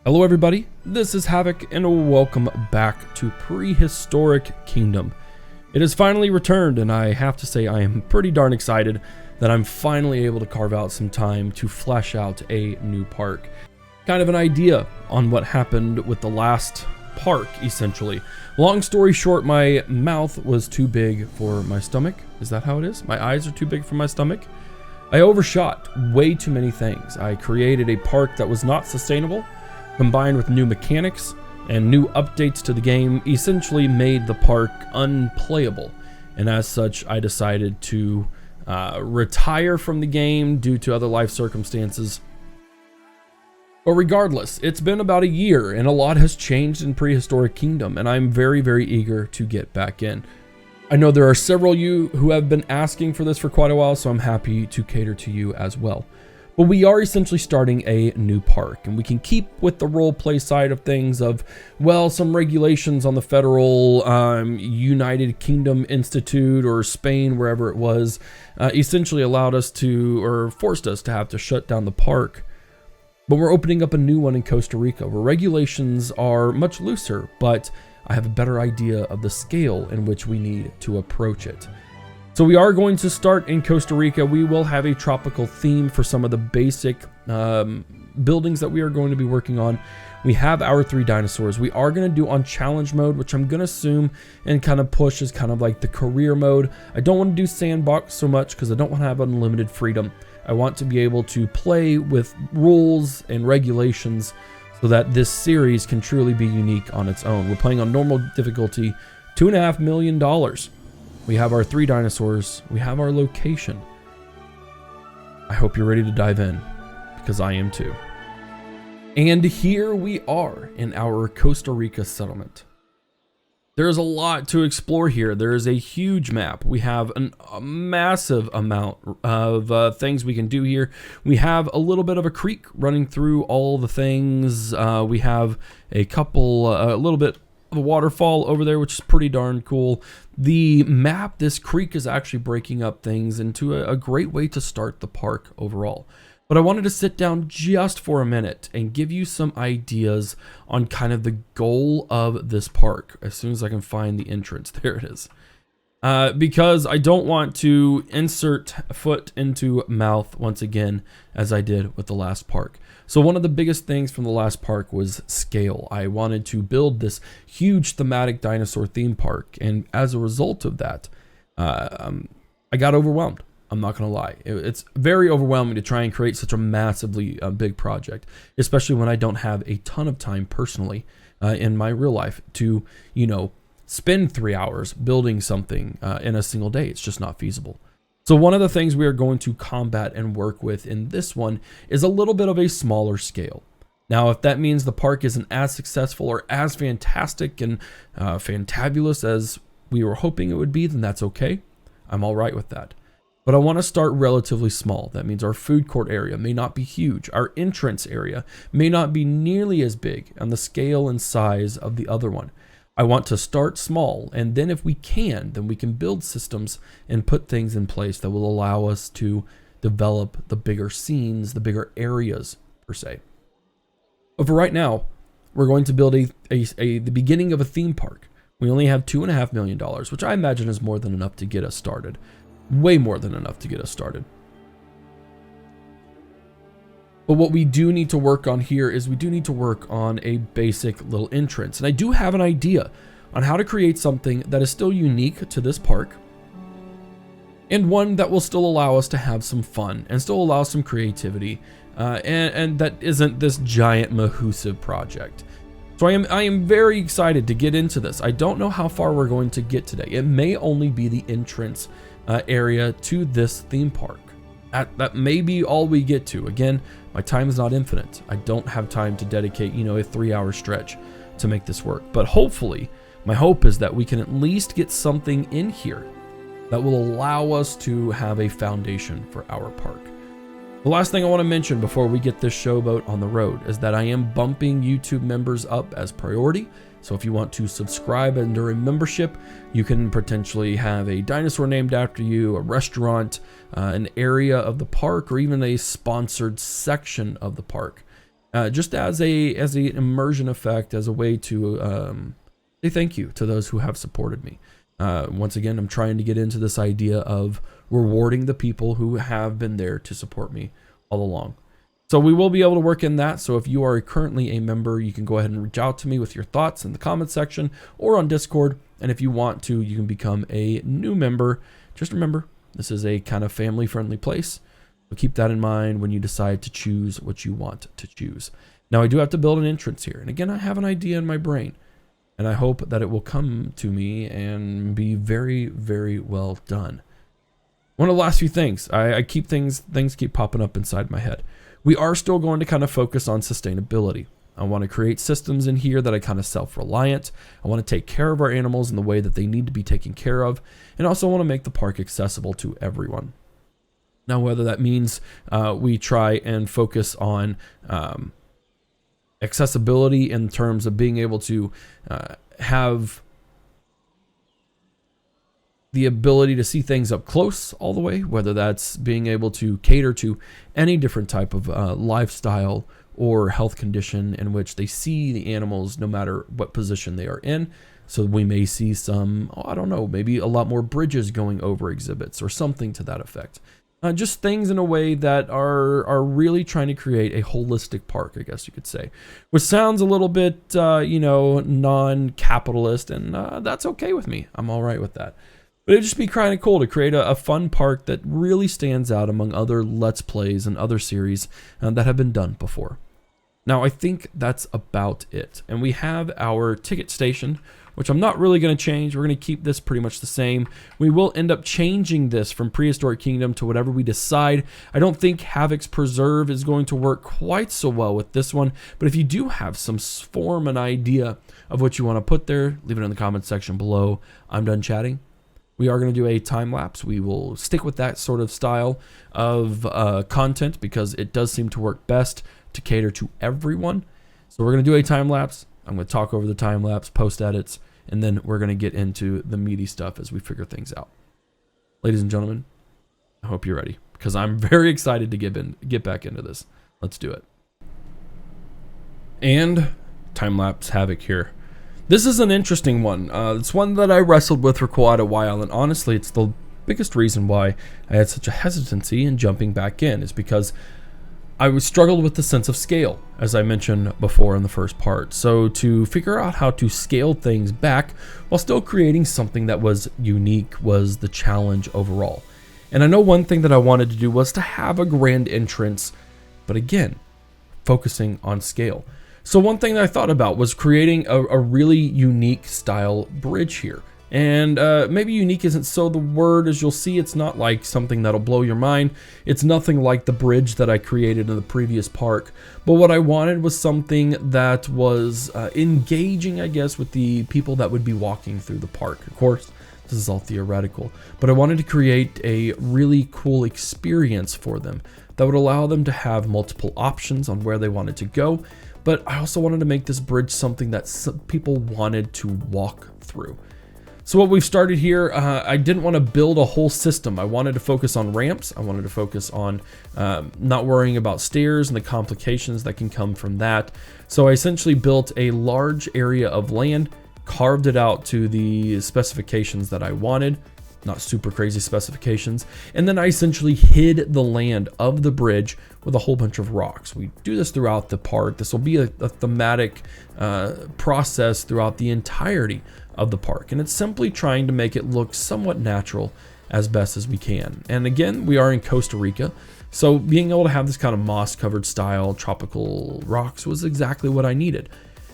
Hello everybody, this is Havoc and welcome back to Prehistoric Kingdom. It has finally returned and I have to say I am pretty darn excited that I'm finally able to carve out some time to flesh out a new park. Kind of an idea on what happened with the last park, essentially. Long story short, my mouth was too big for my stomach. Is that how it is? My eyes are too big for my stomach. I overshot way too many things. I created a park that was not sustainable, combined with new mechanics and new updates to the game, essentially made the park unplayable. And as such, I decided to retire from the game due to other life circumstances. But regardless, it's been about a year and a lot has changed in Prehistoric Kingdom, and I'm very, very eager to get back in. I know there are several of you who have been asking for this for quite a while, so I'm happy to cater to you as well. But we are essentially starting a new park, and we can keep with the roleplay side of things of, well, some regulations on the federal United Kingdom Institute or Spain, wherever it was, essentially allowed us to, or forced us to have to shut down the park. But we're opening up a new one in Costa Rica where regulations are much looser, but I have a better idea of the scale in which we need to approach it. So we are going to start in Costa Rica. We will have a tropical theme for some of the basic buildings that we are going to be working on. We have our 3 dinosaurs. We are going to do on challenge mode, which I'm going to assume and kind of push is kind of like the career mode. I don't want to do sandbox so much because I don't want to have unlimited freedom. I want to be able to play with rules and regulations so that this series can truly be unique on its own. We're playing on normal difficulty, $2.5 million. We have our 3 dinosaurs. We have our location. I hope you're ready to dive in, because I am too. And here we are in our Costa Rica settlement. There's a lot to explore here. There is a huge map. We have a massive amount of things we can do here. We have a little bit of a creek running through all the things. We have a couple, a little bit of a waterfall over there, which is pretty darn cool. The map, this creek is actually breaking up things into a great way to start the park overall. But I wanted to sit down just for a minute and give you some ideas on kind of the goal of this park as soon as I can find the entrance. There it is. Because I don't want to insert foot into mouth once again as I did with the last park. So one of the biggest things from the last park was scale. I wanted to build this huge thematic dinosaur theme park, and as a result of that, I got overwhelmed. I'm not going to lie. It's very overwhelming to try and create such a massively big project, especially when I don't have a ton of time personally in my real life to, you know, spend 3 hours building something in a single day. It's just not feasible. So one of the things we are going to combat and work with in this one is a little bit of a smaller scale. Now, if that means the park isn't as successful or as fantastic and fantabulous as we were hoping it would be, then that's okay. I'm all right with that. But I want to start relatively small. That means our food court area may not be huge. Our entrance area may not be nearly as big on the scale and size of the other one. I want to start small, and then if we can, then we can build systems and put things in place that will allow us to develop the bigger scenes, the bigger areas per se. But for right now, we're going to build the beginning of a theme park. We only have $2.5 million, which I imagine is more than enough to get us started. Way more than enough to get us started. But what we do need to work on here is we do need to work on a basic little entrance. And I do have an idea on how to create something that is still unique to this park, and one that will still allow us to have some fun and still allow some creativity, and that isn't this giant massive project. So I am very excited to get into this. I don't know how far we're going to get today. It may only be the entrance area to this theme park. That may be all we get to. Again, my time is not infinite. I don't have time to dedicate, you know, a 3-hour stretch to make this work. But hopefully, my hope is that we can at least get something in here that will allow us to have a foundation for our park. The last thing I want to mention before we get this showboat on the road is that I am bumping YouTube members up as priority. So if you want to subscribe under a membership, you can potentially have a dinosaur named after you, a restaurant, an area of the park, or even a sponsored section of the park. just as an immersion effect, as a way to say thank you to those who have supported me. Once again, I'm trying to get into this idea of rewarding the people who have been there to support me all along. So we will be able to work in that. So if you are currently a member, you can go ahead and reach out to me with your thoughts in the comment section or on Discord. And if you want to, you can become a new member. Just remember, this is a kind of family-friendly place. So keep that in mind when you decide to choose what you want to choose. Now, I do have to build an entrance here. And again, I have an idea in my brain. And I hope that it will come to me and be very, very well done. One of the last few things, I keep things keep popping up inside my head. We are still going to kind of focus on sustainability. I want to create systems in here that are kind of self-reliant. I want to take care of our animals in the way that they need to be taken care of. And also want to make the park accessible to everyone. Now, whether that means we try and focus on accessibility in terms of being able to have the ability to see things up close all the way, whether that's being able to cater to any different type of lifestyle or health condition in which they see the animals no matter what position they are in. So we may see some, I don't know, maybe a lot more bridges going over exhibits or something to that effect. Just things in a way that are really trying to create a holistic park, I guess you could say, which sounds a little bit, non-capitalist, and that's okay with me. I'm all right with that. But it'd just be kind of cool to create a fun park that really stands out among other Let's Plays and other series that have been done before. Now, I think that's about it. And we have our ticket station, which I'm not really going to change. We're going to keep this pretty much the same. We will end up changing this from Prehistoric Kingdom to whatever we decide. I don't think Havoc's Preserve is going to work quite so well with this one, but if you do have some form and idea of what you want to put there, leave it in the comment section below. I'm done chatting. We are going to do a time lapse. We will stick with that sort of style of content because it does seem to work best to cater to everyone. So we're going to do a time lapse. I'm going to talk over the time lapse, post edits, and then we're going to get into the meaty stuff as we figure things out. Ladies and gentlemen, I hope you're ready because I'm very excited to get back into this. Let's do it. And time lapse Havoc here. This is an interesting one. It's one that I wrestled with for quite a while, and honestly, it's the biggest reason why I had such a hesitancy in jumping back in is because I struggled with the sense of scale, as I mentioned before in the first part. So to figure out how to scale things back while still creating something that was unique was the challenge overall. And I know one thing that I wanted to do was to have a grand entrance, but again, focusing on scale. So one thing that I thought about was creating a really unique style bridge here. And maybe unique isn't so the word, as you'll see. It's not like something that'll blow your mind. It's nothing like the bridge that I created in the previous park. But what I wanted was something that was engaging, I guess, with the people that would be walking through the park. Of course, this is all theoretical. But I wanted to create a really cool experience for them that would allow them to have multiple options on where they wanted to go. But I also wanted to make this bridge something that some people wanted to walk through. So what we've started here, I didn't want to build a whole system. I wanted to focus on ramps. I wanted to focus on not worrying about stairs and the complications that can come from that. So I essentially built a large area of land, carved it out to the specifications that I wanted, not super crazy specifications, and then I essentially hid the land of the bridge with a whole bunch of rocks. We do this throughout the park. This will be a thematic process throughout the entirety of the park, and it's simply trying to make it look somewhat natural as best as we can. And again, we are in Costa Rica, so being able to have this kind of moss covered style tropical rocks was exactly what I needed.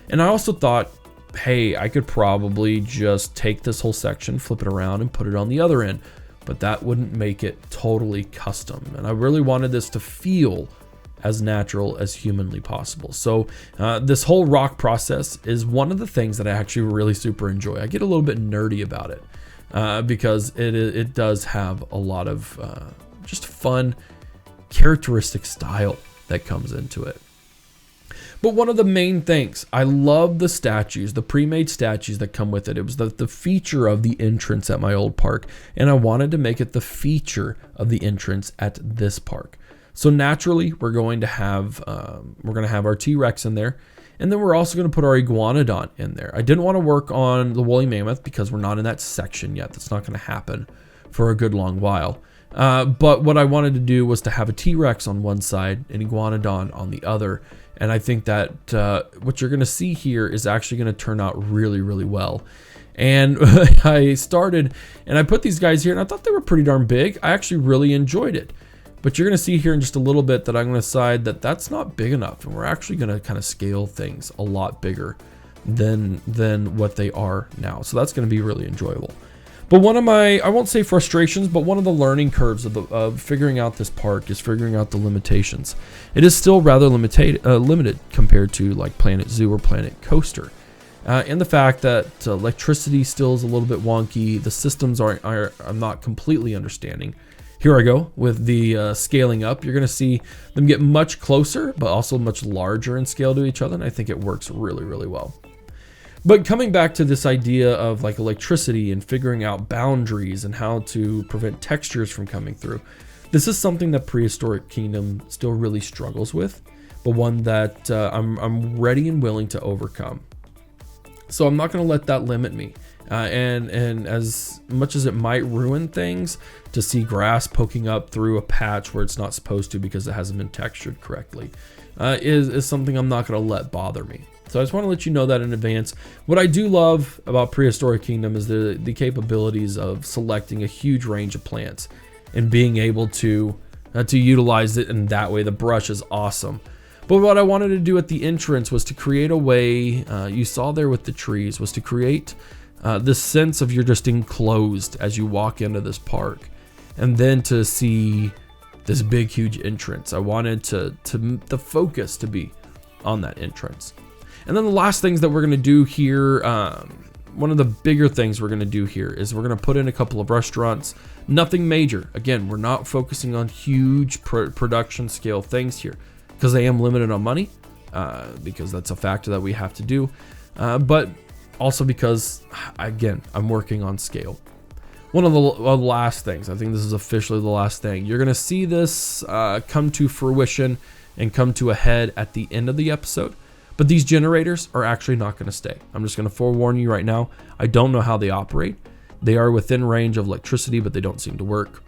And I also thought, hey, I could probably just take this whole section, flip it around, and put it on the other end, but that wouldn't make it totally custom. And I really wanted this to feel as natural as humanly possible. So this whole rock process is one of the things that I actually really super enjoy. I get a little bit nerdy about it because it does have a lot of just fun, characteristic style that comes into it. But one of the main things, I love the statues, the pre-made statues that come with it. It was the feature of the entrance at my old park, and I wanted to make it the feature of the entrance at this park. So naturally, we're going to have our T-Rex in there, and then we're also going to put our Iguanodon in there. I didn't want to work on the woolly mammoth because we're not in that section yet. That's not going to happen for a good long while. But what I wanted to do was to have a T-Rex on one side and Iguanodon on the other. And I think that what you're going to see here is actually going to turn out really, really well. And I started and I put these guys here and I thought they were pretty darn big. I actually really enjoyed it. But you're going to see here in just a little bit that I'm going to decide that that's not big enough. And we're actually going to kind of scale things a lot bigger than what they are now. So that's going to be really enjoyable. But one of my, I won't say frustrations, but one of the learning curves of figuring out this park is figuring out the limitations. It is still rather limited compared to like Planet Zoo or Planet Coaster. And the fact that electricity still is a little bit wonky. The systems I'm not completely understanding. Here I go with the scaling up. You're going to see them get much closer, but also much larger in scale to each other. And I think it works really, really well. But coming back to this idea of like electricity and figuring out boundaries and how to prevent textures from coming through, this is something that Prehistoric Kingdom still really struggles with, but one that I'm ready and willing to overcome. So I'm not going to let that limit me. And as much as it might ruin things to see grass poking up through a patch where it's not supposed to because it hasn't been textured correctly, is something I'm not going to let bother me. So I just want to let you know that in advance. What I do love about Prehistoric Kingdom is the capabilities of selecting a huge range of plants and being able to utilize it in that way. The brush is awesome. But what I wanted to do at the entrance was to create a way, you saw there with the trees, was to create this sense of you're just enclosed as you walk into this park. And then to see this big, huge entrance. I wanted the focus to be on that entrance. And then the last things that we're going to do here, one of the bigger things we're going to do here is we're going to put in a couple of restaurants. Nothing major. Again, we're not focusing on huge production scale things here because I am limited on money, because that's a factor that we have to do. But also because, again, I'm working on scale. One of the last things, I think this is officially the last thing, you're going to see this come to fruition and come to a head at the end of the episode. But these generators are actually not going to stay. I'm just going to forewarn you right now. I don't know how they operate. They are within range of electricity, but they don't seem to work.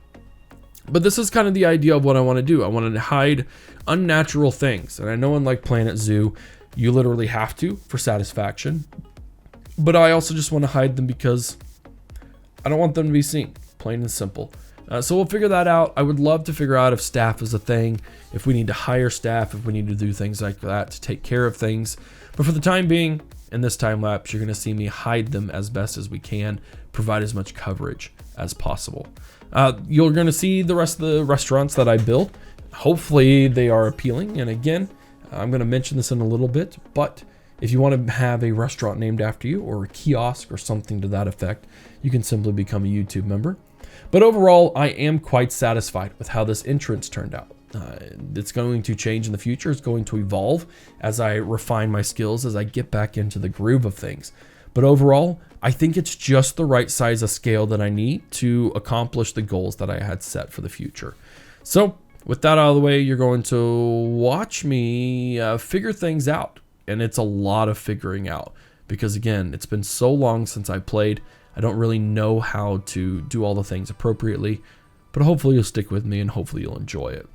But this is kind of the idea of what I want to do. I want to hide unnatural things. And I know in like Planet Zoo, you literally have to for satisfaction. But I also just want to hide them because I don't want them to be seen. Plain and simple. So we'll figure that out. I would love to figure out if staff is a thing, if we need to hire staff, if we need to do things like that to take care of things. But for the time being, in this time lapse, you're going to see me hide them as best as we can, provide as much coverage as possible. You're going to see the rest of the restaurants that I built. Hopefully they are appealing. And again, I'm going to mention this in a little bit, but if you want to have a restaurant named after you or a kiosk or something to that effect, you can simply become a YouTube member. But overall, I am quite satisfied with how this entrance turned out. It's going to change in the future. It's going to evolve as I refine my skills, as I get back into the groove of things. But overall, I think it's just the right size of scale that I need to accomplish the goals that I had set for the future. So with that out of the way, you're going to watch me figure things out. And it's a lot of figuring out because, again, it's been so long since I played. I don't really know how to do all the things appropriately, but hopefully you'll stick with me and hopefully you'll enjoy it.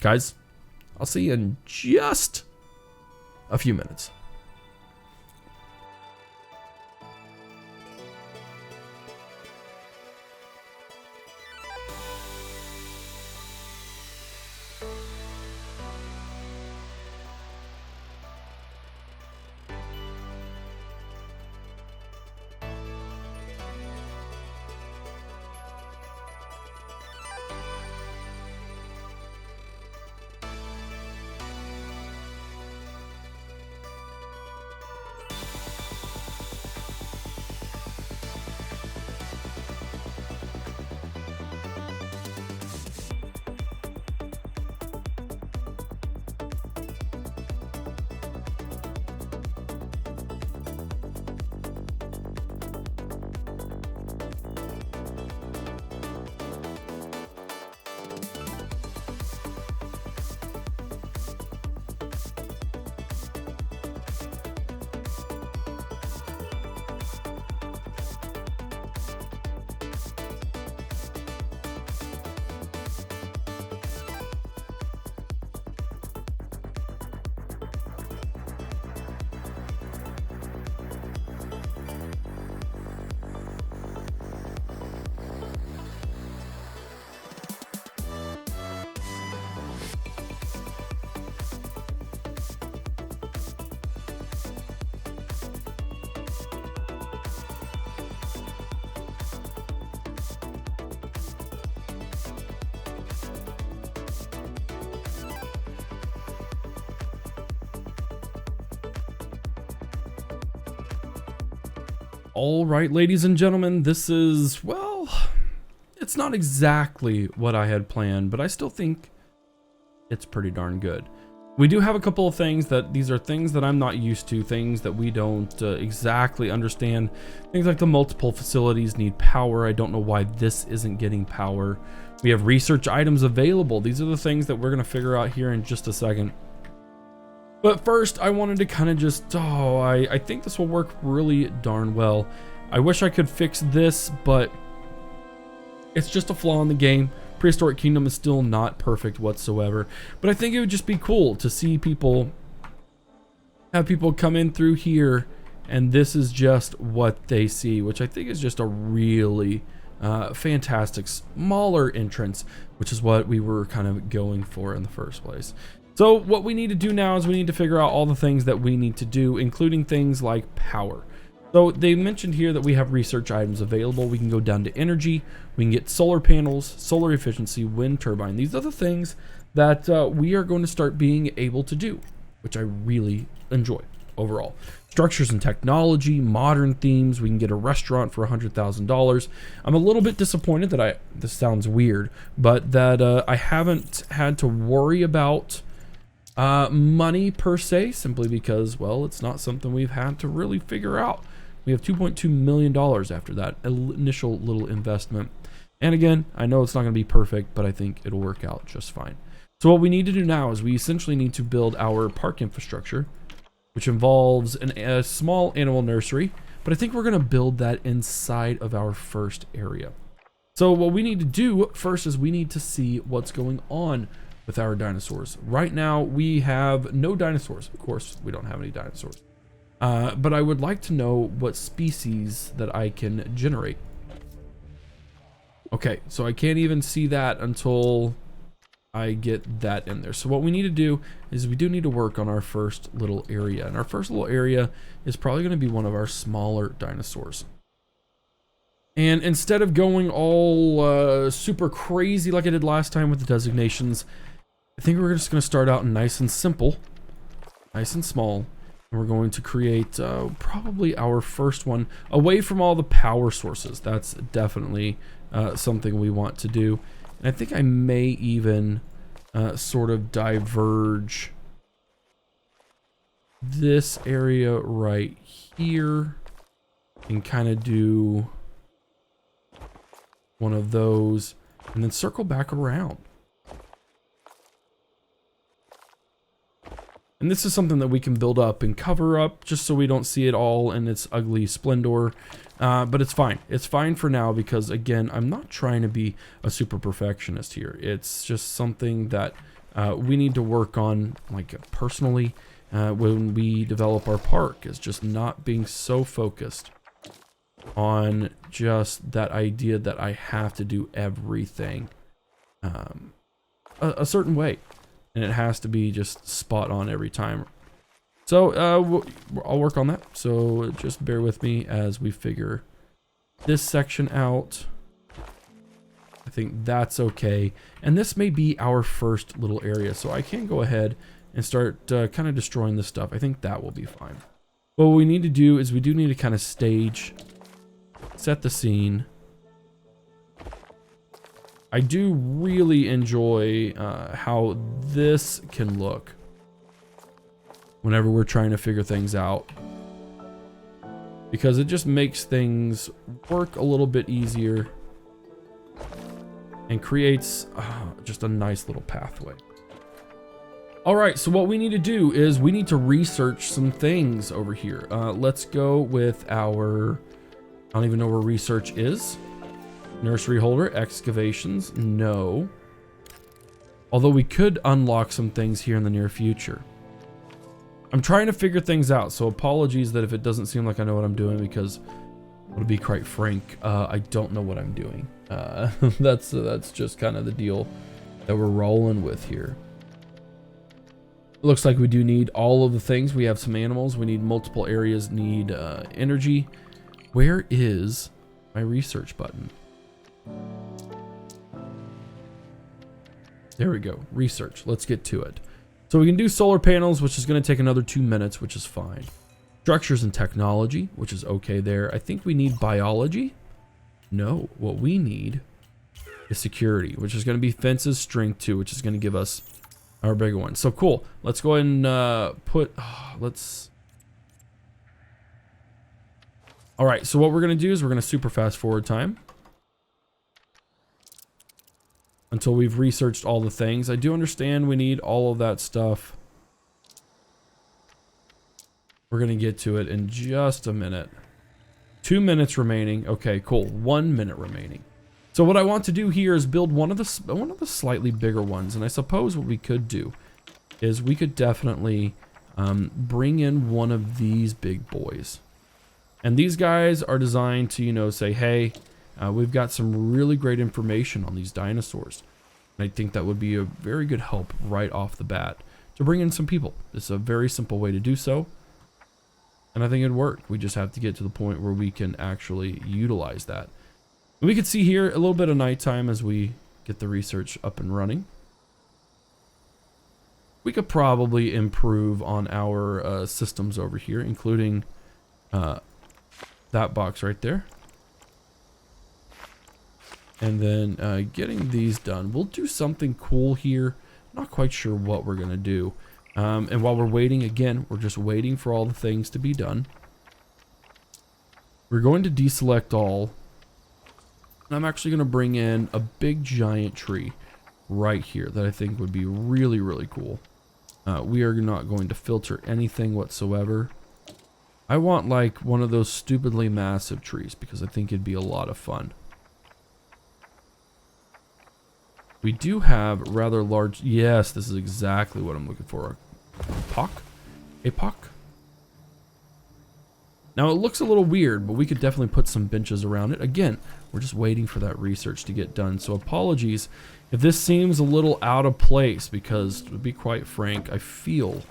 Guys, I'll see you in just a few minutes. All right, ladies and gentlemen, this is, well, it's not exactly what I had planned, but I still think it's pretty darn good. We do have a couple of things that, these are things that I'm not used to, things that we don't exactly understand. Things like the multiple facilities need power. I don't know why this isn't getting power. We have research items available. These are the things that we're going to figure out here in just a second. But first, I wanted to kind of just, I think this will work really darn well. I wish I could fix this, but it's just a flaw in the game. Prehistoric Kingdom is still not perfect whatsoever, but I think it would just be cool to see people, have people come in through here, and this is just what they see, which I think is just a really fantastic smaller entrance, which is what we were kind of going for in the first place. So what we need to do now is we need to figure out all the things that we need to do, including things like power. So they mentioned here that we have research items available. We can go down to energy. We can get solar panels, solar efficiency, wind turbine. These are the things that we are going to start being able to do, which I really enjoy overall. Structures and technology, modern themes. We can get a restaurant for $100,000. I'm a little bit disappointed that this sounds weird, but that I haven't had to worry about money per se, simply because, well, it's not something we've had to really figure out. We have $2.2 million after that initial little investment. And again, I know it's not going to be perfect, but I think it'll work out just fine. So what we need to do now is we essentially need to build our park infrastructure, which involves a small animal nursery, but I think we're going to build that inside of our first area. So what we need to do first is we need to see what's going on with our dinosaurs. Right now, we have no dinosaurs. Of course, we don't have any dinosaurs. But I would like to know what species that I can generate. Okay, so I can't even see that until I get that in there. So what we need to do is we do need to work on our first little area. And our first little area is probably going to be one of our smaller dinosaurs. And instead of going all super crazy like I did last time with the designations, I think we're just going to start out nice and simple, nice and small. And we're going to create probably our first one away from all the power sources. That's definitely something we want to do. And I think I may even sort of diverge this area right here and kind of do one of those and then circle back around. And this is something that we can build up and cover up just so we don't see it all in its ugly splendor. But it's fine. It's fine for now because, again, I'm not trying to be a super perfectionist here. It's just something that we need to work on, like, personally, when we develop our park, is just not being so focused on just that idea that I have to do everything a certain way. And it has to be just spot on every time. So I'll work on that. So just bear with me as we figure this section out. I think that's okay. And this may be our first little area. So I can go ahead and start kind of destroying this stuff. I think that will be fine. What we need to do is we do need to kind of stage, set the scene. I do really enjoy how this can look whenever we're trying to figure things out, because it just makes things work a little bit easier and creates just a nice little pathway. All right, so what we need to do is we need to research some things over here. Let's go with our, I don't even know where research is. Nursery holder, excavations, no. Although we could unlock some things here in the near future. I'm trying to figure things out, so apologies that if it doesn't seem like I know what I'm doing, because to be quite frank, I don't know what I'm doing. That's just kind of the deal that we're rolling with here. It looks like we do need all of the things. We have some animals, we need multiple areas, need energy. Where is my research button? There we go. Research. Let's get to it. So we can do solar panels, which is going to take another 2 minutes, which is fine. Structures and technology, which is okay there. I think we need biology. No, what we need is security, which is going to be fences, strength 2, which is going to give us our bigger one. So cool. Let's go ahead and let's... All right, so what we're going to do is we're going to super fast forward time until we've researched all the things. I do understand we need all of that stuff. We're going to get to it in just a minute. 2 minutes remaining. Okay, cool. 1 minute remaining. So what I want to do here is build one of the slightly bigger ones. And I suppose what we could do is we could definitely bring in one of these big boys. And these guys are designed to, you know, say, hey, we've got some really great information on these dinosaurs. And I think that would be a very good help right off the bat to bring in some people. It's a very simple way to do so. And I think it'd work. We just have to get to the point where we can actually utilize that. And we can see here a little bit of nighttime as we get the research up and running. We could probably improve on our systems over here, including that box right there. And then getting these done. We'll do something cool here. Not quite sure what we're going to do. And while we're waiting, again, we're just waiting for all the things to be done. We're going to deselect all. And I'm actually going to bring in a big giant tree right here that I think would be really, really cool. We are not going to filter anything whatsoever. I want like one of those stupidly massive trees because I think it'd be a lot of fun. We do have rather large... Yes, this is exactly what I'm looking for. APOC? Now it looks a little weird, but we could definitely put some benches around it. Again, we're just waiting for that research to get done. So apologies if this seems a little out of place because, to be quite frank, I feel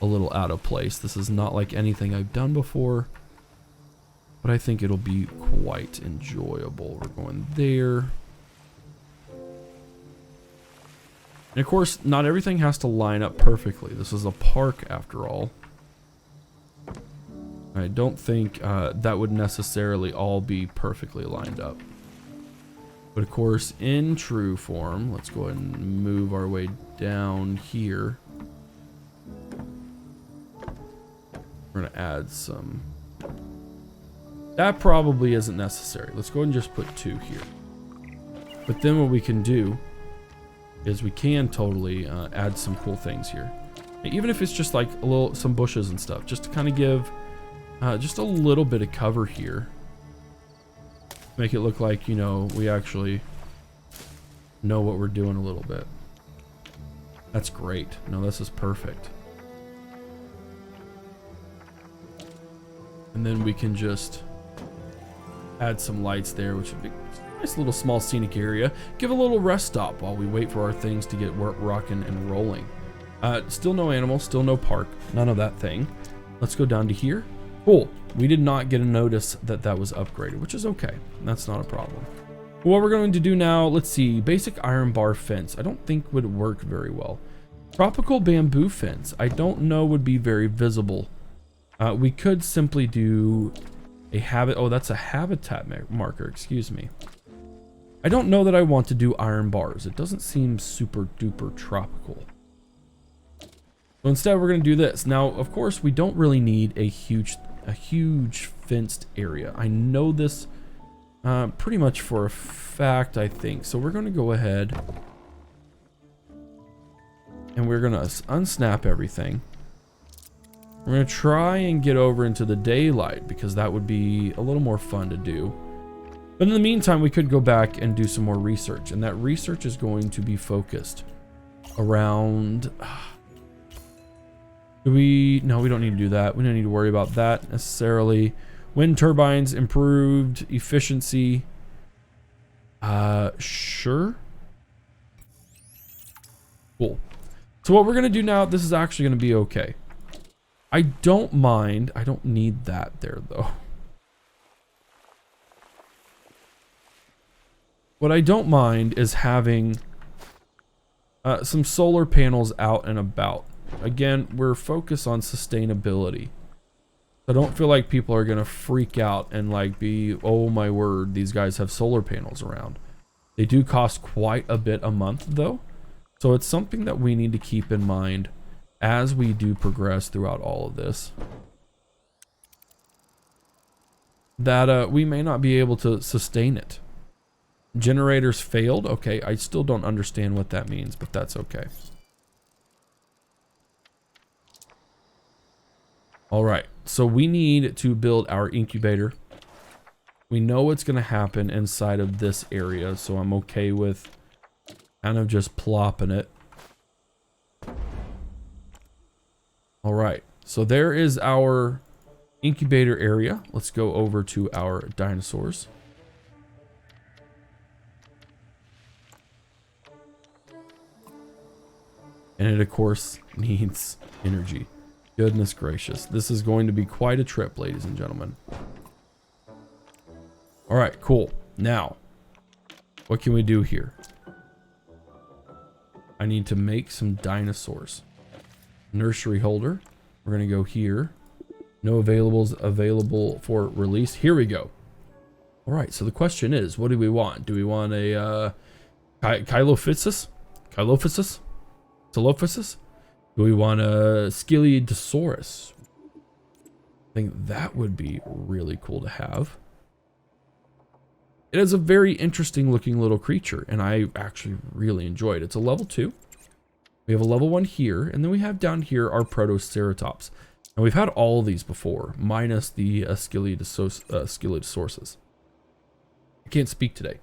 a little out of place. This is not like anything I've done before, but I think it'll be quite enjoyable. We're going there. And of course, not everything has to line up perfectly. This is a park after all. I don't think that would necessarily all be perfectly lined up. But of course, in true form, let's go ahead and move our way down here. We're going to add some. That probably isn't necessary. Let's go ahead and just put 2 here. But then what we can do is we can totally add some cool things here. Even if it's just like some bushes and stuff, just to kind of give just a little bit of cover here. Make it look like, you know, we actually know what we're doing a little bit. That's great. No, this is perfect. And then we can just add some lights there, which would be a nice little small scenic area. Give a little rest stop while we wait for our things to get rocking and rolling. Still no animals, still no park, none of that thing. Let's go down to here. Cool. We did not get a notice that that was upgraded, which is okay. That's not a problem. What we're going to do now, let's see. Basic iron bar fence. I don't think would work very well. Tropical bamboo fence. I don't know would be very visible. We could simply do a habit. Oh, that's a habitat marker. Excuse me. I don't know that I want to do iron bars. It doesn't seem super duper tropical. So instead, we're going to do this. Now, of course, we don't really need a huge fenced area. I know this pretty much for a fact, I think. So we're going to go ahead and we're going to unsnap everything. We're going to try and get over into the daylight because that would be a little more fun to do. But in the meantime, we could go back and do some more research. And that research is going to be focused around... No, we don't need to do that. We don't need to worry about that necessarily. Wind turbines, improved efficiency. Sure. Cool. So what we're going to do now, this is actually going to be okay. I don't mind. I don't need that there, though. What I don't mind is having some solar panels out and about. Again, we're focused on sustainability. I don't feel like people are gonna freak out and like be, oh my word, these guys have solar panels around. They do cost quite a bit a month though, so it's something that we need to keep in mind as we do progress throughout all of this, that we may not be able to sustain it. Generators failed. Okay, I still don't understand what that means, but that's okay. All right, so we need to build our incubator. We know what's going to happen inside of this area, so I'm okay with kind of just plopping it. All right, so there is our incubator area. Let's go over to our dinosaurs. And it, of course, needs energy. Goodness gracious. This is going to be quite a trip, ladies and gentlemen. All right, cool. Now, what can we do here? I need to make some dinosaurs. Nursery holder. We're going to go here. No availables available for release. Here we go. All right, so the question is, what do we want? Do we want a Chilophysis? Chilophysis? Do we want a Scelidosaurus? I think that would be really cool to have. It is a very interesting looking little creature, and I actually really enjoy it. It's a level 2. We have a level 1 here, and then we have down here our Protoceratops. And we've had all of these before, minus the Scelidosaurus. I can't speak today.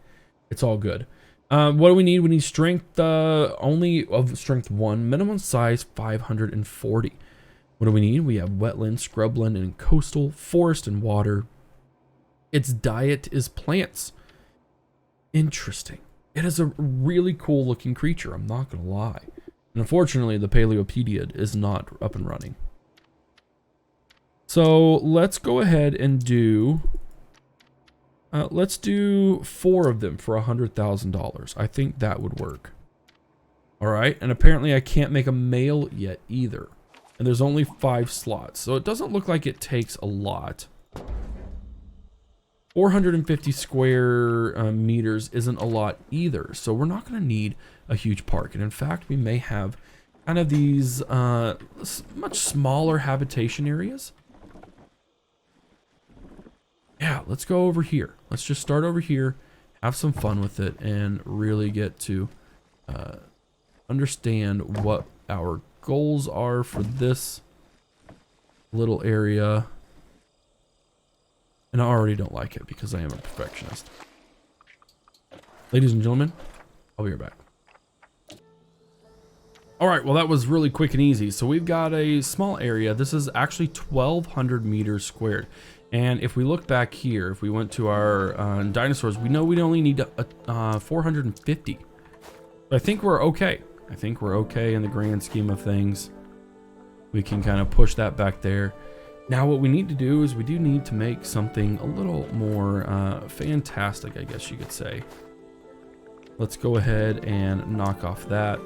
It's all good. What do we need? We need strength, only of strength 1, minimum size 540. What do we need? We have wetland, scrubland, and coastal, forest, and water. Its diet is plants. Interesting. It is a really cool looking creature, I'm not gonna lie. And unfortunately, the Paleopedia is not up and running. So let's go ahead and do... let's do 4 of them for $100,000. I think that would work. All right, and apparently I can't make a male yet either. And there's only 5 slots, so it doesn't look like it takes a lot. 450 square meters isn't a lot either, so we're not going to need a huge park. And in fact, we may have kind of these much smaller habitation areas. Yeah, let's go over here. Let's just start over here, have some fun with it, and really get to understand what our goals are for this little area. And I already don't like it because I am a perfectionist. Ladies and gentlemen, I'll be right back. All right, well, that was really quick and easy. So we've got a small area. This is actually 1,200 meters squared. And if we look back here, if we went to our dinosaurs, we know we only need 450. So I think we're okay. I think we're okay in the grand scheme of things. We can kind of push that back there. Now what we need to do is we do need to make something a little more fantastic, I guess you could say. Let's go ahead and knock off that.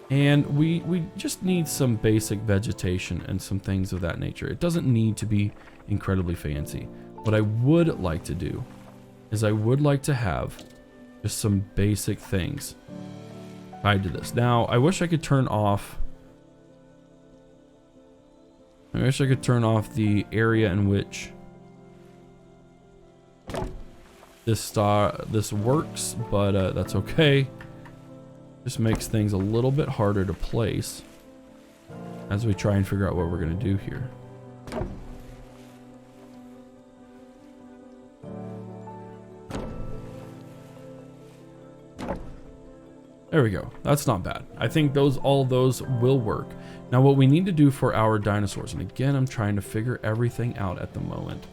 And we just need some basic vegetation and some things of that nature. It doesn't need to be incredibly fancy. What I would like to do is I would like to have just some basic things tied to this. Now, I wish I could turn off... the area in which this works, but that's okay. Just makes things a little bit harder to place as we try and figure out what we're going to do here. There we go. That's not bad. I think all of those will work. Now what we need to do for our dinosaurs, and again, I'm trying to figure everything out at the moment.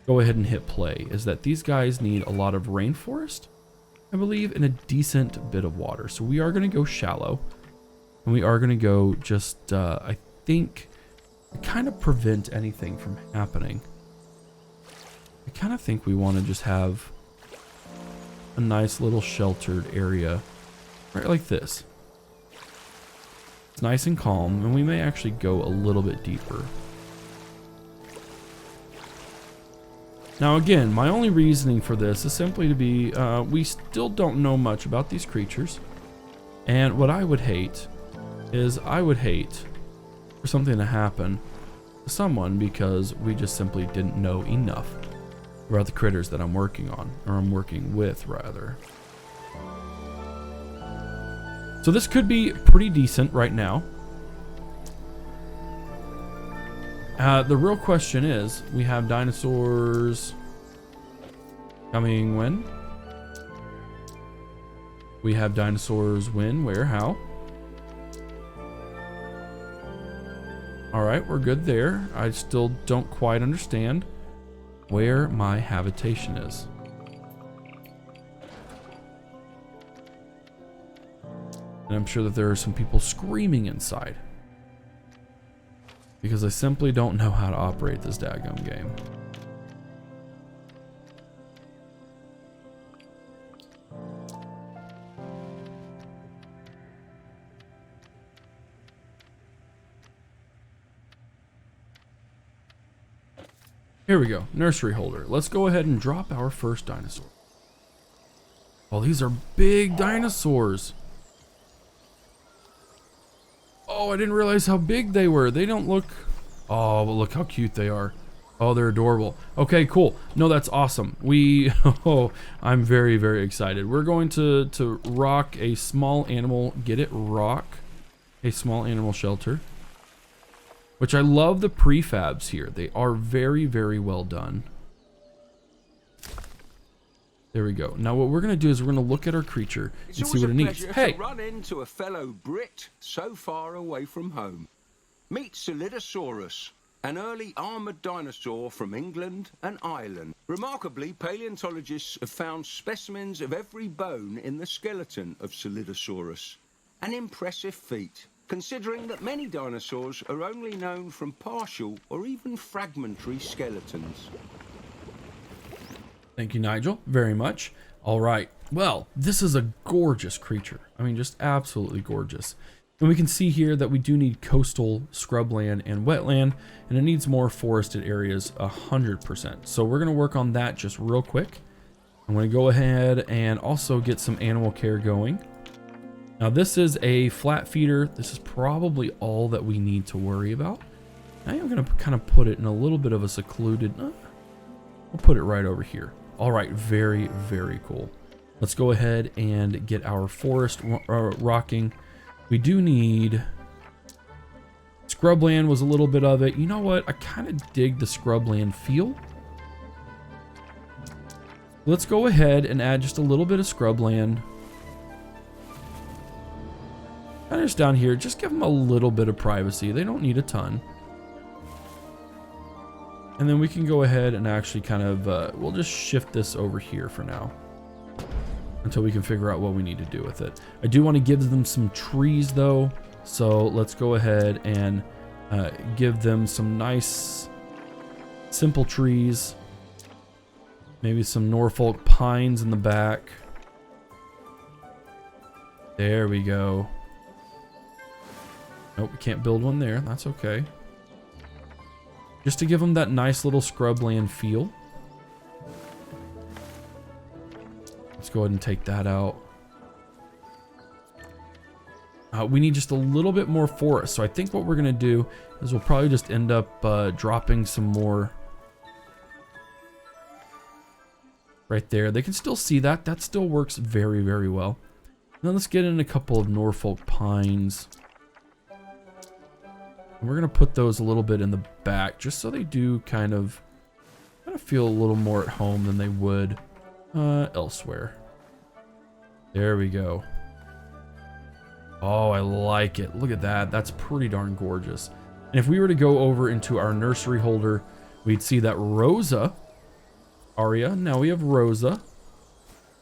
Go ahead and hit play. Is that these guys need a lot of rainforest, I believe, and a decent bit of water. So we are going to go shallow, and we are going to go just, I think, to kind of prevent anything from happening. I kind of think we want to just have a nice little sheltered area, right like this. It's nice and calm, and we may actually go a little bit deeper. Now again, my only reasoning for this is simply to be, we still don't know much about these creatures. And what I would hate is I would hate for something to happen to someone because we just simply didn't know enough about the critters that I'm working on, or I'm working with rather. So this could be pretty decent right now. The real question is, we have dinosaurs coming when? We have dinosaurs when, where, how? Alright, we're good there. I still don't quite understand where my habitation is. And I'm sure that there are some people screaming inside, because I simply don't know how to operate this daggum game. Here we go, nursery holder. Let's go ahead and drop our first dinosaur. Oh, these are big dinosaurs. Oh, I didn't realize how big they were. They don't look... Oh, but look how cute they are. Oh, they're adorable. Okay, cool. No, that's awesome. Oh, I'm very, very excited. We're going to rock a small animal. Get it? Rock a small animal shelter. Which I love the prefabs here. They are very, very well done. There we go. Now what we're going to do is we're going to look at our creature and see what it needs. Hey! To run into a fellow Brit so far away from home. Meet Scelidosaurus, an early armored dinosaur from England and Ireland. Remarkably, paleontologists have found specimens of every bone in the skeleton of Scelidosaurus. An impressive feat, considering that many dinosaurs are only known from partial or even fragmentary skeletons. Thank you, Nigel, very much. All right. Well, this is a gorgeous creature. I mean, just absolutely gorgeous. And we can see here that we do need coastal, scrubland, and wetland, and it needs more forested areas 100%. So we're going to work on that just real quick. I'm going to go ahead and also get some animal care going. Now, this is a flat feeder. This is probably all that we need to worry about. I am going to kind of put it in a little bit of a secluded... we'll put it right over here. All right, very, very cool. Let's go ahead and get our forest rocking. We do need... Scrubland was a little bit of it. You know what? I kind of dig the scrubland feel. Let's go ahead and add just a little bit of scrubland. Kind of just down here. Just give them a little bit of privacy. They don't need a ton. And then we can go ahead and actually kind of, we'll just shift this over here for now, until we can figure out what we need to do with it. I do want to give them some trees though. So let's go ahead and give them some nice, simple trees. Maybe some Norfolk pines in the back. There we go. Nope, we can't build one there. That's okay. Just to give them that nice little scrubland feel. Let's go ahead and take that out. We need just a little bit more forest. So I think what we're going to do is we'll probably just end up dropping some more right there. They can still see that. That still works very, very well. Now let's get in a couple of Norfolk pines. And we're going to put those a little bit in the back just so they do kind of feel a little more at home than they would elsewhere. There we go. Oh, I like it. Look at that. That's pretty darn gorgeous. And if we were to go over into our nursery holder, we'd see that Rosa, Aria, now we have Rosa.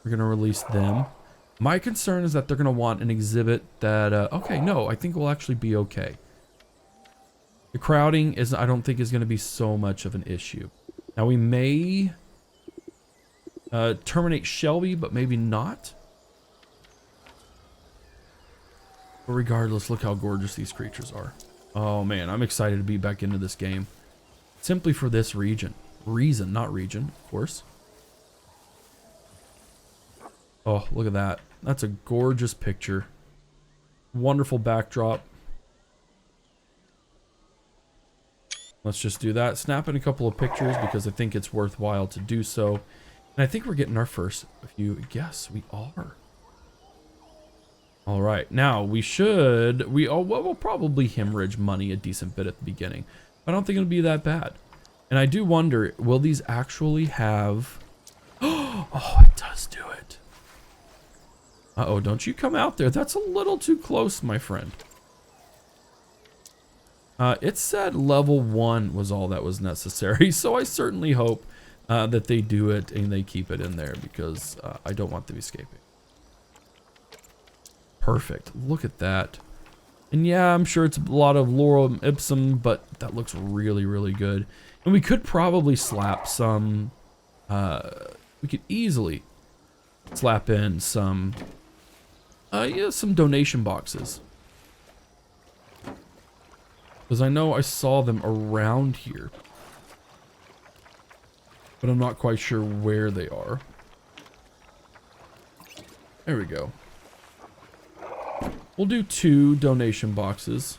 We're going to release them. My concern is that they're going to want an exhibit that, okay, no, I think we'll actually be okay. The crowding is, I don't think, is going to be so much of an issue. Now we may terminate Shelby, but maybe not. But regardless, look how gorgeous these creatures are. Oh man, I'm excited to be back into this game. Simply for this reason, not region, of course. Oh, look at that. That's a gorgeous picture. Wonderful backdrop. Let's just do that. Snap in a couple of pictures because I think it's worthwhile to do so. And I think we're getting our first few. Yes, we are. All right. Now we we'll probably hemorrhage money a decent bit at the beginning. I don't think it'll be that bad. And I do wonder, will these actually have... Oh, it does do it. Uh-oh, don't you come out there. That's a little too close, my friend. It said level 1 was all that was necessary, so I certainly hope that they do it and they keep it in there because I don't want them escaping. Perfect. Look at that. And yeah, I'm sure it's a lot of lorem ipsum, but that looks really, really good. And we could probably slap some... we could easily slap in some... yeah, some donation boxes. Because I know I saw them around here. But I'm not quite sure where they are. There we go. We'll do 2 donation boxes.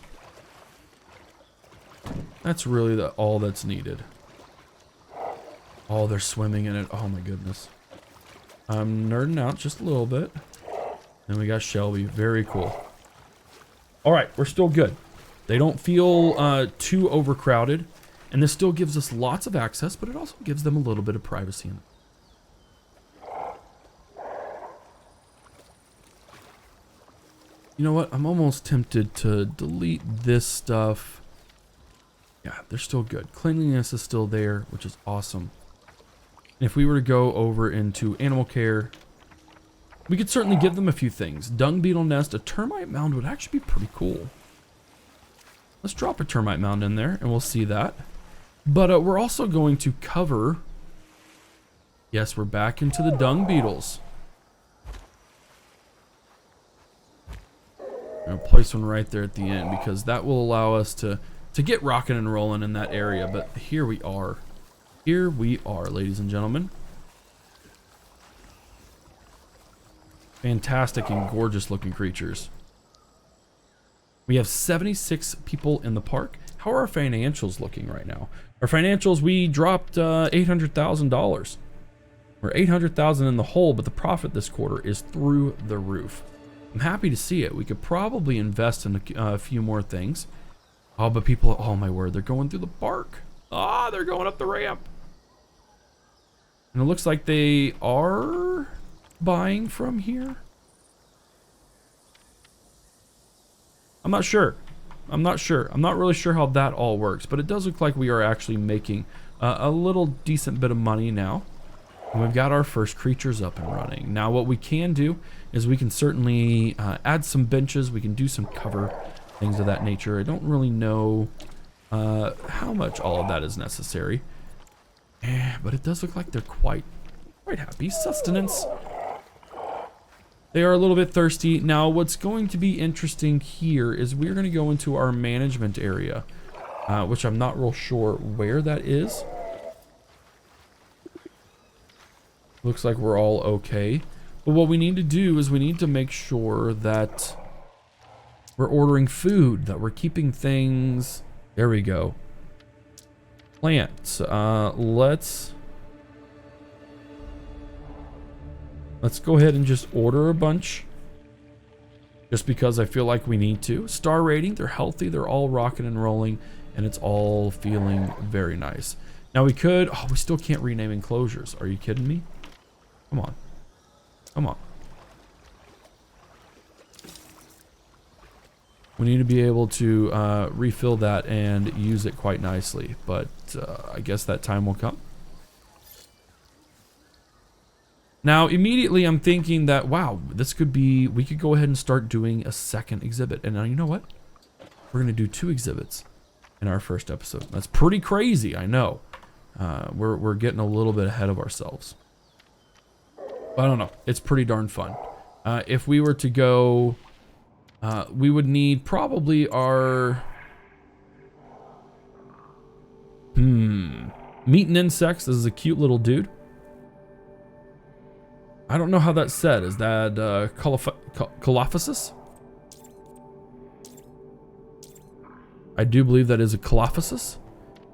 That's really all that's needed. Oh, they're swimming in it. Oh my goodness. I'm nerding out just a little bit. And we got Shelby. Very cool. Alright, we're still good. They don't feel too overcrowded. And this still gives us lots of access, but it also gives them a little bit of privacy. You know what? I'm almost tempted to delete this stuff. Yeah, they're still good. Cleanliness is still there, which is awesome. And if we were to go over into animal care, we could certainly give them a few things. Dung beetle nest, a termite mound would actually be pretty cool. Let's drop a termite mound in there and we'll see that. But we're also going to cover... Yes, we're back into the dung beetles. I'm going to place one right there at the end because that will allow us to get rocking and rolling in that area. But here we are. Here we are, ladies and gentlemen. Fantastic and gorgeous looking creatures. We have 76 people in the park. How are our financials looking right now? Our financials, we dropped $800,000. We're $800,000 in the hole, but the profit this quarter is through the roof. I'm happy to see it. We could probably invest in a few more things. Oh, but people, oh my word, they're going through the park. Ah, they're going up the ramp. And it looks like they are buying from here. I'm not sure. I'm not really sure how that all works, but it does look like we are actually making a little decent bit of money now. And we've got our first creatures up and running. Now what we can do is we can certainly add some benches. We can do some cover, things of that nature. I don't really know how much all of that is necessary. But it does look like they're quite happy. Sustenance. They are a little bit thirsty. Now what's going to be interesting here is we're going to go into our management area, which I'm not real sure where that is. Looks like we're all okay. But what we need to do is we need to make sure that we're ordering food, that we're keeping things... There we go. Plants. Let's go ahead and just order a bunch. Just because I feel like we need to. Star rating, they're healthy, they're all rocking and rolling, and it's all feeling very nice. Now we could... Oh, we still can't rename enclosures. Are you kidding me? Come on. Come on. We need to be able to refill that and use it quite nicely. But I guess that time will come. Now, immediately I'm thinking that, wow, this could be... We could go ahead and start doing a second exhibit. And now, you know what? We're going to do 2 exhibits in our first episode. That's pretty crazy, I know. We're getting a little bit ahead of ourselves. I don't know. It's pretty darn fun. If we were to go We would need probably our meat and insects. This is a cute little dude. I don't know how that's said. Is that Colophasis? I do believe that is a Colophasis,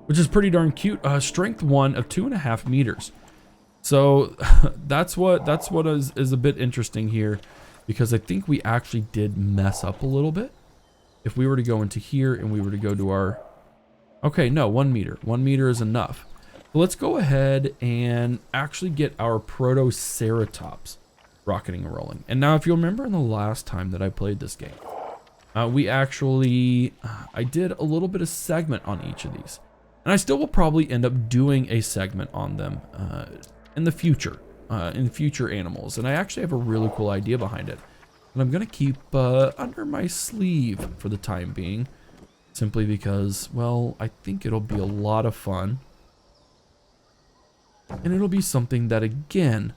which is pretty darn cute. Strength 1 of 2.5 meters. So that's what is a bit interesting here, because I think we actually did mess up a little bit. If we were to go into here and we were to go to our, okay, no, 1 meter. 1 meter is enough. So let's go ahead and actually get our Protoceratops rocketing and rolling. And now, if you'll remember in the last time that I played this game, we actually, I did a little bit of segment on each of these. And I still will probably end up doing a segment on them in the future animals. And I actually have a really cool idea behind it. And I'm going to keep under my sleeve for the time being. Simply because, well, I think it'll be a lot of fun. And it'll be something that, again,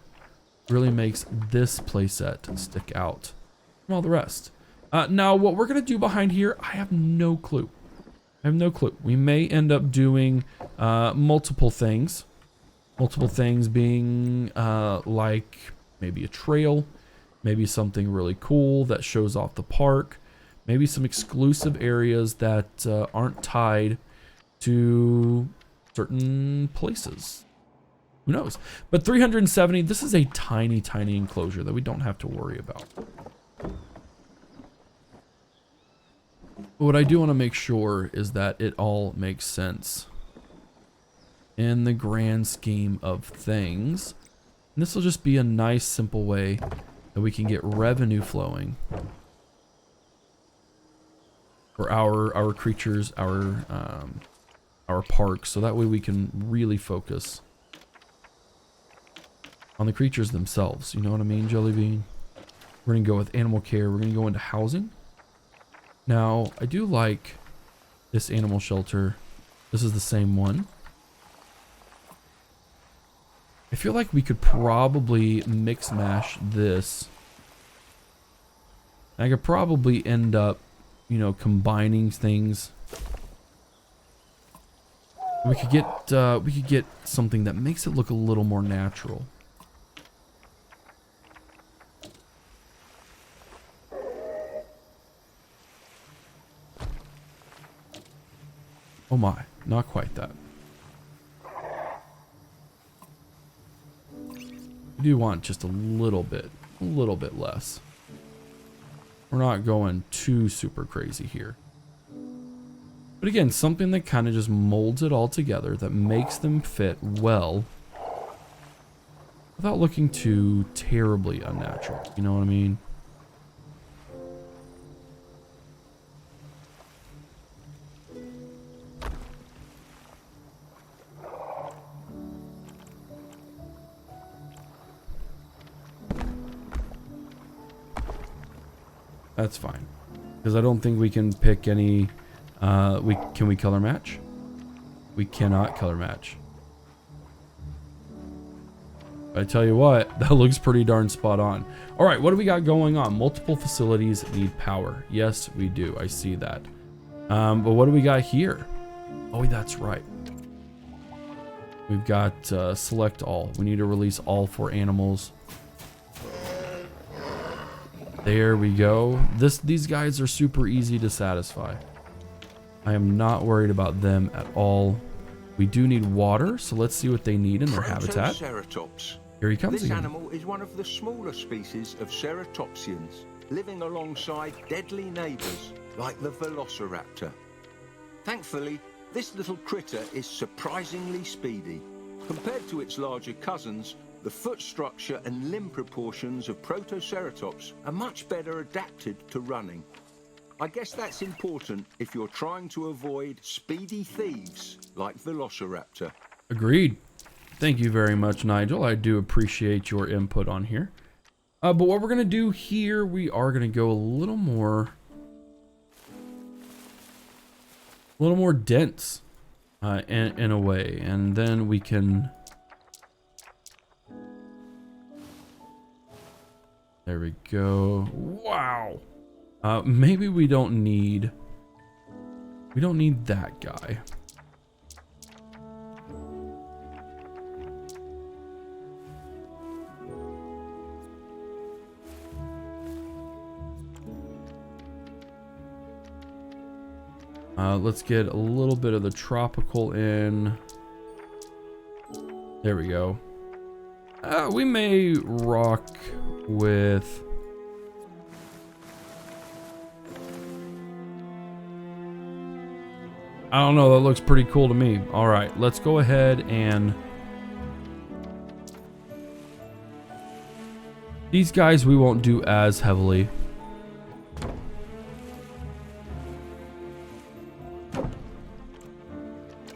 really makes this playset stick out from all the rest. Now, what we're going to do behind here, I have no clue. I have no clue. We may end up doing multiple things. Multiple things being like maybe a trail, maybe something really cool that shows off the park, maybe some exclusive areas that aren't tied to certain places. Who knows? But 370, this is a tiny, tiny enclosure that we don't have to worry about. But what I do want to make sure is that it all makes sense in the grand scheme of things. And this will just be a nice, simple way that we can get revenue flowing for our creatures, our parks, so that way we can really focus on the creatures themselves. You know what I mean, Jellybean? We're gonna go with animal care. We're gonna go into housing. Now, I do like this animal shelter. This is the same one. I feel like we could probably mix mash this. I could probably end up, you know, combining things. We could get something that makes it look a little more natural. Oh my, not quite that. We do want just a little bit less. We're not going too super crazy here. But again, something that kind of just molds it all together, that makes them fit well without looking too terribly unnatural. You know what I mean? That's fine, because I don't think we can pick any. Can we color match? We cannot color match. But I tell you what, that looks pretty darn spot on. All right, what do we got going on? Multiple facilities need power. Yes, we do. I see that. But what do we got here? Oh, that's right. We've got select all. We need to release all 4 animals. There we go. These guys are super easy to satisfy. I am not worried about them at all. We do need water, so let's see what they need in their habitat. Protoceratops. Here he comes This again. animal is one of the smaller species of ceratopsians, living alongside deadly neighbours like the velociraptor. Thankfully, this little critter is surprisingly speedy. Compared to its larger cousins, the foot structure and limb proportions of Protoceratops are much better adapted to running. I guess that's important if you're trying to avoid speedy thieves like Velociraptor. Agreed. Thank you very much, Nigel. I do appreciate your input on here. But what we're going to do here, we are going to go a little more dense in a way. And then we can... There we go. Wow. Maybe we don't need that guy. Let's get a little bit of the tropical in. There we go. We may rock with... I don't know, that looks pretty cool to me. All right, let's go ahead and... These guys we won't do as heavily.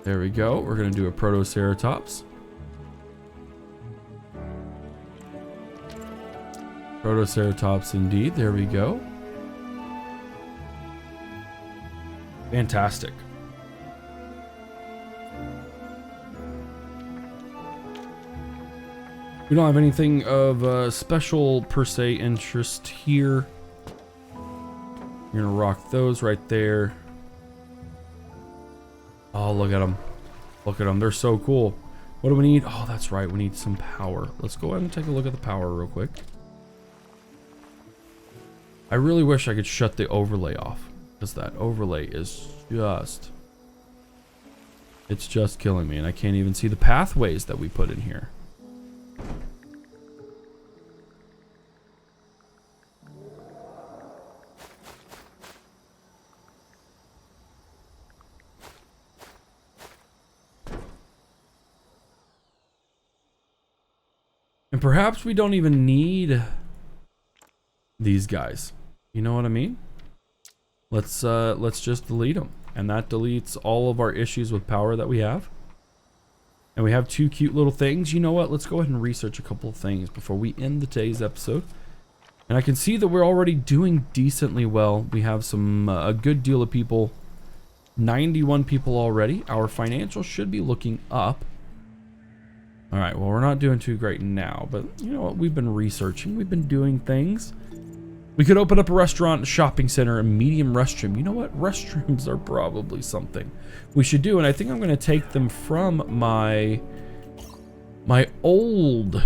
There we go. We're going to do a Protoceratops. Protoceratops indeed. There we go. Fantastic. We don't have anything of special per se interest here. We're going to rock those right there. Oh, look at them. Look at them. They're so cool. What do we need? Oh, that's right. We need some power. Let's go ahead and take a look at the power real quick. I really wish I could shut the overlay off, because that overlay is just... It's just killing me, and I can't even see the pathways that we put in here. And perhaps we don't even need these guys. You know what I mean? Let's just delete them. And that deletes all of our issues with power that we have. And we have two cute little things. You know what? Let's go ahead and research a couple of things before we end today's episode. And I can see that we're already doing decently well. We have some a good deal of people. 91 people already. Our financials should be looking up. All right, well, we're not doing too great now, but you know what? We've been researching. We've been doing things. We could open up a restaurant, shopping center, and medium restroom. You know what? Restrooms are probably something we should do, and I think I'm going to take them from my old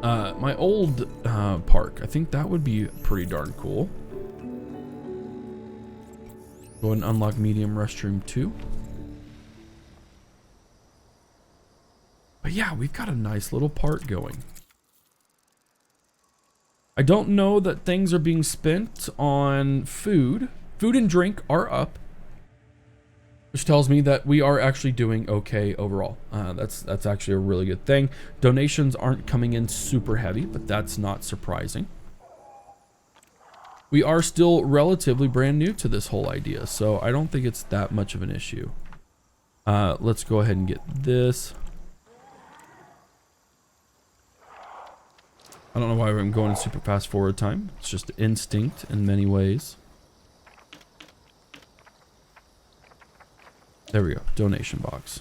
park. I think that would be pretty darn cool. Go ahead and unlock medium restroom 2. But yeah, we've got a nice little part going. I don't know that things are being spent on food. Food and drink are up, which tells me that we are actually doing okay overall. That's actually a really good thing. Donations aren't coming in super heavy, but that's not surprising. We are still relatively brand new to this whole idea, so I don't think it's that much of an issue. Let's go ahead and get this. I don't know why I'm going in super fast forward time. It's just instinct in many ways. There we go. Donation box.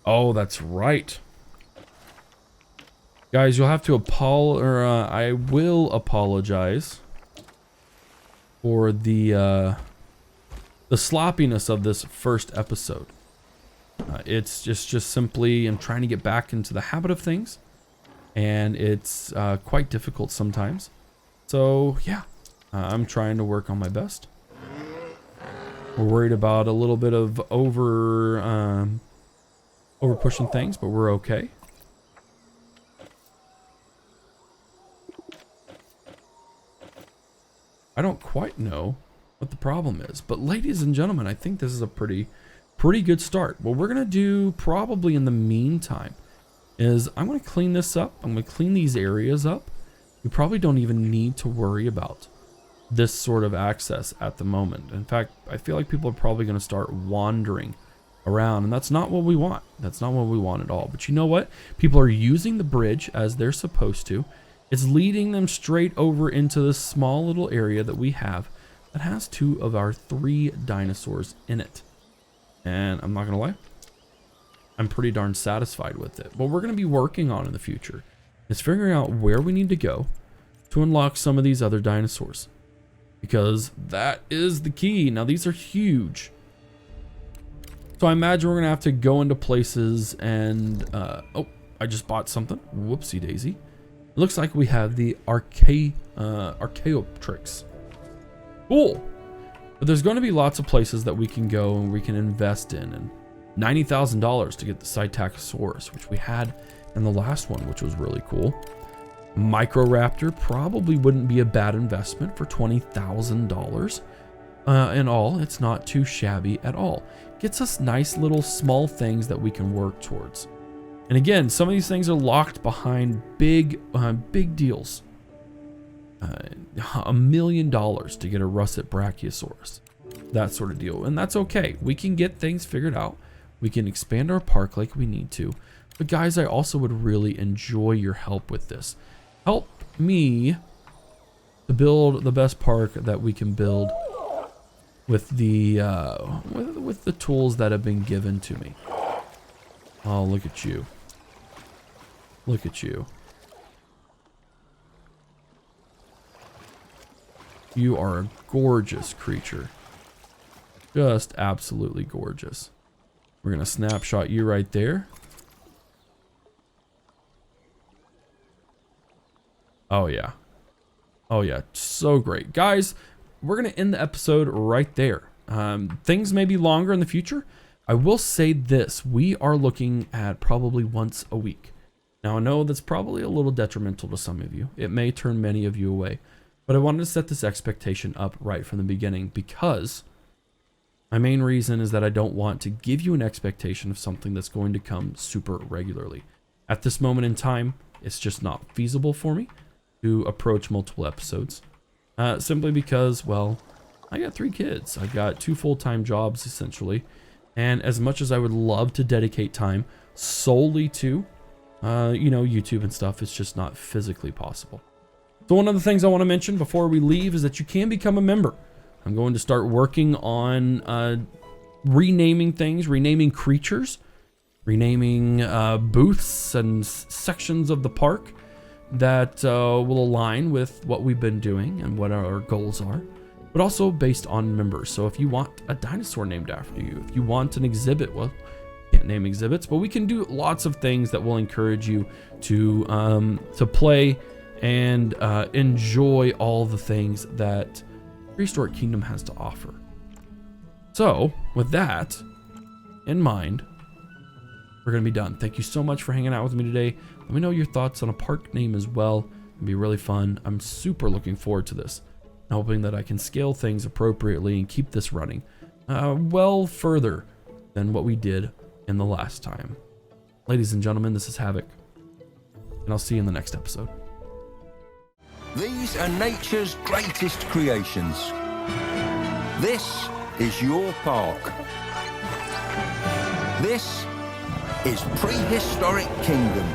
Oh, that's right. Guys, you'll have to I will apologize for the sloppiness of this first episode. It's just simply I'm trying to get back into the habit of things, and it's quite difficult sometimes. So yeah, I'm trying to work on my best. We're worried about a little bit of over pushing things, but we're okay. I don't quite know what the problem is, but ladies and gentlemen, I think this is a pretty good start. What we're gonna do probably in the meantime is I'm gonna clean this up. I'm gonna clean these areas up. We probably don't even need to worry about this sort of access at the moment. In fact, I feel like people are probably gonna start wandering around, and that's not what we want. That's not what we want at all. But you know what? People are using the bridge as they're supposed to. It's leading them straight over into this small little area that we have that has 2 of our 3 dinosaurs in it. And I'm not gonna lie, I'm pretty darn satisfied with it. What we're going to be working on in the future is figuring out where we need to go to unlock some of these other dinosaurs, because that is the key. Now, these are huge. So I imagine we're going to have to go into places and, oh, I just bought something. Whoopsie daisy. It looks like we have the Archaeopteryx. Cool. But there's going to be lots of places that we can go and we can invest in. And $90,000 to get the Scelidosaurus, which we had in the last one, which was really cool. Microraptor probably wouldn't be a bad investment for $20,000. In all, it's not too shabby at all. Gets us nice little small things that we can work towards. And again, some of these things are locked behind big deals. $1 million to get a russet brachiosaurus, that sort of deal. And that's okay. We can get things figured out. We can expand our park like we need to. But guys, I also would really enjoy your help with this. Help me to build the best park that we can build with the with the tools that have been given to me. Oh, look at you. Look at you. You are a gorgeous creature. Just absolutely gorgeous. We're going to snapshot you right there. Oh, yeah. Oh, yeah. So great. Guys, we're going to end the episode right there. Things may be longer in the future. I will say this. We are looking at probably once a week. Now, I know that's probably a little detrimental to some of you. It may turn many of you away. But I wanted to set this expectation up right from the beginning, because my main reason is that I don't want to give you an expectation of something that's going to come super regularly. At this moment in time, it's just not feasible for me to approach multiple episodes. Simply because, well, I got 3 kids. I've got 2 full-time jobs, essentially. And as much as I would love to dedicate time solely to, YouTube and stuff, it's just not physically possible. So one of the things I want to mention before we leave is that you can become a member. I'm going to start working on renaming things, renaming creatures, renaming booths and sections of the park that will align with what we've been doing and what our goals are, but also based on members. So if you want a dinosaur named after you, if you want an exhibit, well, can't name exhibits, but we can do lots of things that will encourage you to play and enjoy all the things that Prehistoric Kingdom has to offer. So, with that in mind, we're going to be done. Thank you so much for hanging out with me today. Let me know your thoughts on a park name as well. It'll be really fun. I'm super looking forward to this. I'm hoping that I can scale things appropriately and keep this running well further than what we did in the last time. Ladies and gentlemen, this is Havoc, and I'll see you in the next episode. These are nature's greatest creations. This is your park. This is Prehistoric Kingdom.